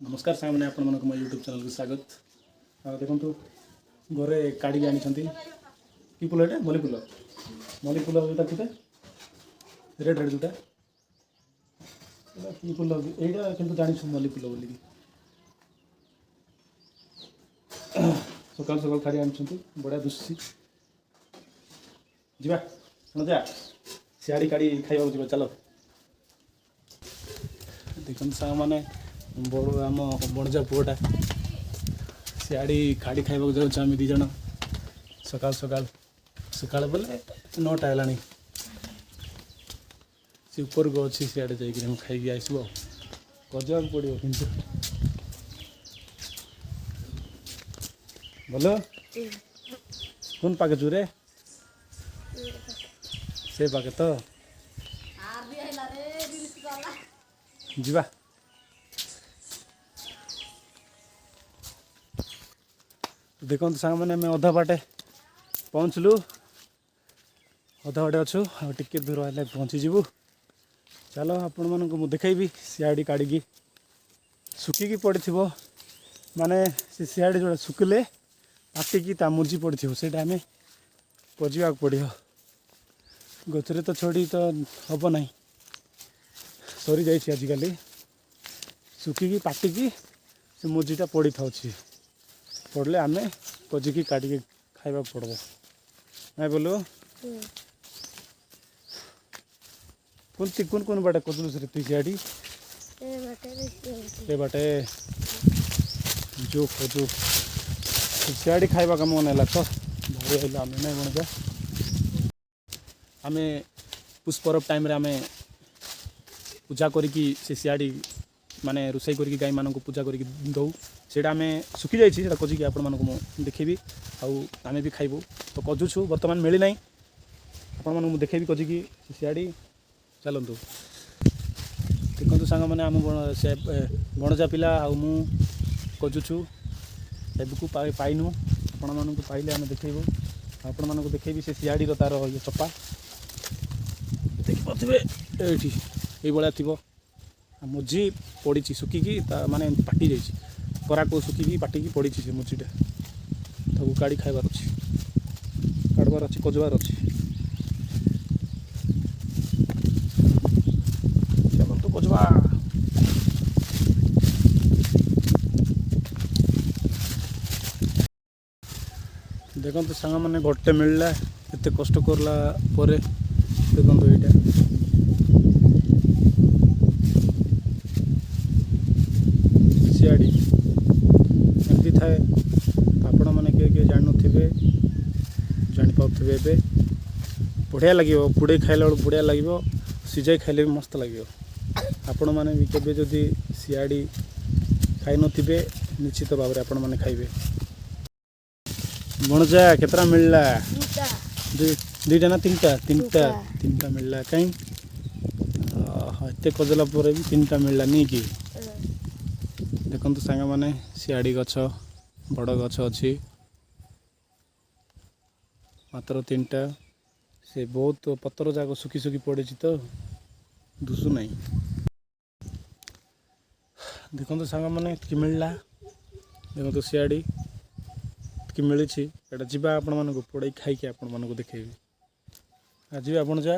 नमस्कार सामने आपण मन मो यूट्यूब चैनल को स्वागत। देखो घरे काढ़ी आनी कि फुल ये मल्ली फुल जोटा कि रेड रेड जोटा कि फुल यहाँ कि जानी मल्ली फुल बोलिकी सकाल सकाल काढ़ी आनी बढ़िया दुशी जा जा सियाड़ी काढ़ी खाइबा जा चलो देखते साग मैंने बड़ आम बणजा पुआटा सियाड़ी काढ़ी खाइबा जाऊँ आम दीज सकाल सकाल सकाल बोले 9टा है सी ऊपर को अच्छी सियाड़े जाइए खाई आसब गजा पड़ो कि बोलो कौन पाके चुरे से पाके तो जीवा देखो सांग मैंने आम अधा बाटे पहुँचलु अधा बाटे अच्छु टे दूर है पहुँचीजु चलो आपण मानक मु देखी सियाड़ी काढ़ी सुखिकी पड़ी थी माने से सियाड़ी जो सुखिले पाटिकी ता मुझी पड़ी थी से आम पजा पड़ो गचरे तो छड़ी तो हम ना सरी जाइए आजिकल सुखिकी पाटिकी से मुझीटा पड़ी था पड़े आम पजिकी काटिकी खाइबा पड़ब ना बोलो कौन कौन बाटे कदलु से तुई सियाड़ी ए बाटे जो खोजु सियाड़ी खाइबा का मन है तो भाई आम नहीं बन आम पुष्पर्व टाइम रे आम पूजा करिकी से सियाड़ी माने रोसई करिकी गाई मानक पूजा करिकी दऊ से आम सुखी जाइए खोजिकी आपण मानक देखेबी आम भी खाइबू तो खोजुछु बर्तमान मिली ना आपण मानक देखेबी खोजिकी सियाड़ी चलतु देखो सांग मैंने आम बणजा पिला मु खोजुछु सबको पाइनु आपण मानक पाइले आम देखू आपण मानक देखेबी से सियाड़ी तार ये चपा देखिपे ये भाया थी मुझी पड़ी सुखिकी माने पाटी जाइए परा को सुखिकी पाटिकी पड़ी से मुझीटा तब काढ़ी खाइबार अच्छी काटबार अच्छी कजबार अच्छी चलो तो कजबा देखो तो सांग मैंने गोटे मिलला एत कष्ट करला परे देखो यहाँ सियाड़ी एमती थाए आपण मैंने किए जानते जापारे ए बढ़िया लगे पुड़े खाइला बेलू बढ़िया लगे सीझाई खाइले भी मस्त लगे आपण मैंने भी केबे जदि सियाड़ी खाई नथिबे निश्चित भाव में आपण मैंने खाइबे बणजा केतरा मिलला दुईटा ना तीनटा मिलला कहीं एत खोजला भी 3टा मिलला नहीं कि देखो सांग मैंने सियाड़ी गछ बड़ गछ अच्छी मात्र 3टा से बहुत पतर जाक सुखी सुखी पड़ी तो दुसु नहीं देखो सांग मैंने कि मिलला देखो सियाड़ी कि मिली एटा जीवा आपण मानक पड़े खाई आपण मानक देखेबी आज भी आपण जा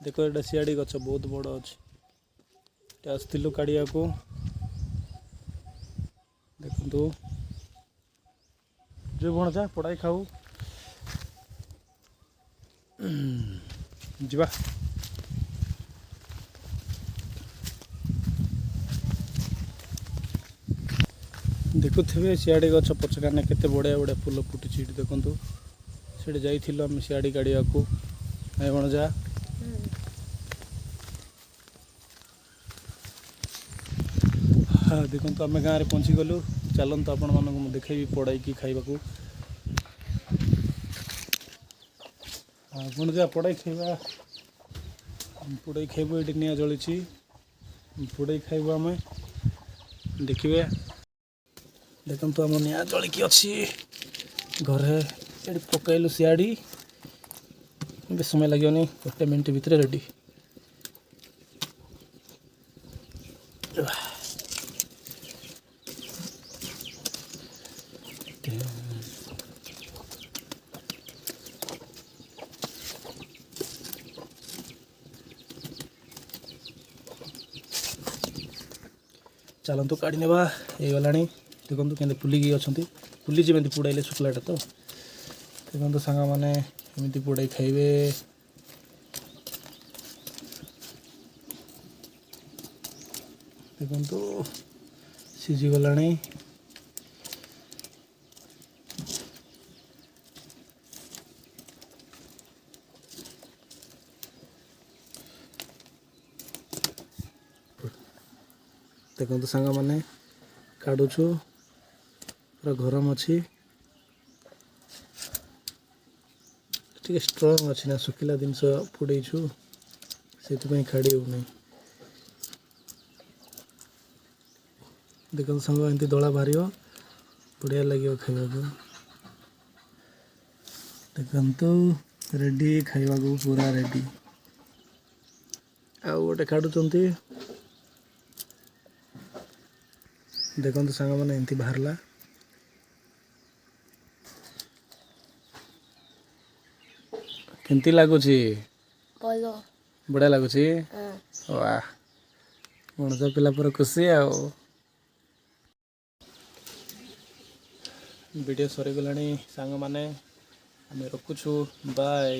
देखो एटा सियाड़ी गछ बहुत बड़ अच्छे आसलु काढ़िया को देखो जो बण जा पढ़ाई खाऊ जीवा देखुथे सियाड़ी गछ पछकाने केते बढ़िया बढ़िया फूल फुटी देखु से जाइल आम सियाड़ी काढ़िया को बण जा हाँ देखो आम गाँव में पहुँची गलु चलतु आपण मानक देखेबी पड़ाई की खाइबा को बण जा पड़ाई खाइबा पड़ाई खाइबू ये निआ जली पड़ाई खाइबू आम देखिए देखो आम निआ जलिकी अच्छी घरे ये पकईलु सियाड़ी बेस समय लगे 1 मिनट भितर रेडी चलतु काढ़ी नेबा गला देखो के फुलिकी अच्छा फुली जमी पोड़ाइले शुक्लाटा तो देखो सांग मैंने एमती पोड़ाई खाइबे देखो सीझीगला देखो सांग मैंने काढ़ुछु पूरा गरम अच्छी टे स्ट्रंग अच्छी ना सुखिला जिनस पोड़ेछु से खाड़ी हो नहीं देखो सांग एमती दला बाहर बढ़िया लगे खावा देखो रेडी खावा को पूरा रेडी आउ गोटे काढ़ुंट देखो सांग मैंने एमती बाहरला केमती लगुच बढ़िया लगुच वाह मणिष पिला पूरा खुशी वीडियो सरीगला सांग मैंने आम रखुछु बाय।